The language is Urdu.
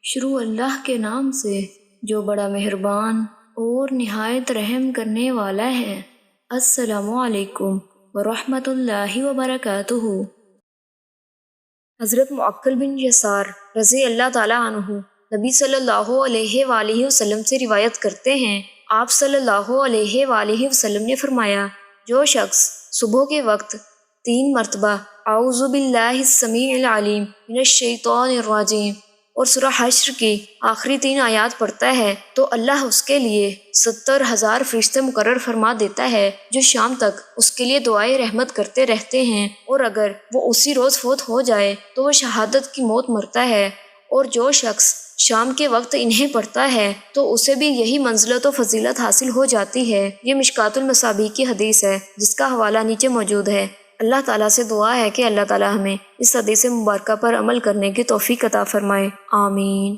شروع اللہ کے نام سے جو بڑا مہربان اور نہایت رحم کرنے والا ہے۔ السلام علیکم ورحمۃ اللہ وبرکاتہ۔ حضرت معقل بن یسار رضی اللہ تعالیٰ عنہ نبی صلی اللہ علیہ وآلہ وسلم سے روایت کرتے ہیں، آپ صلی اللہ علیہ وآلہ وسلم نے فرمایا، جو شخص صبح کے وقت 3 مرتبہ اعوذ باللہ السمیع العلیم من الشیطان الرجیم اور سورہ حشر کی آخری 3 آیات پڑھتا ہے تو اللہ اس کے لیے 70,000 فرشتے مقرر فرما دیتا ہے جو شام تک اس کے لیے دعائے رحمت کرتے رہتے ہیں، اور اگر وہ اسی روز فوت ہو جائے تو وہ شہادت کی موت مرتا ہے، اور جو شخص شام کے وقت انہیں پڑھتا ہے تو اسے بھی یہی منزلت و فضیلت حاصل ہو جاتی ہے۔ یہ مشکوٰۃ المصابیح کی حدیث ہے جس کا حوالہ نیچے موجود ہے۔ اللہ تعالیٰ سے دعا ہے کہ اللہ تعالیٰ ہمیں اس حدیث مبارکہ پر عمل کرنے کی توفیق عطا فرمائے، آمین۔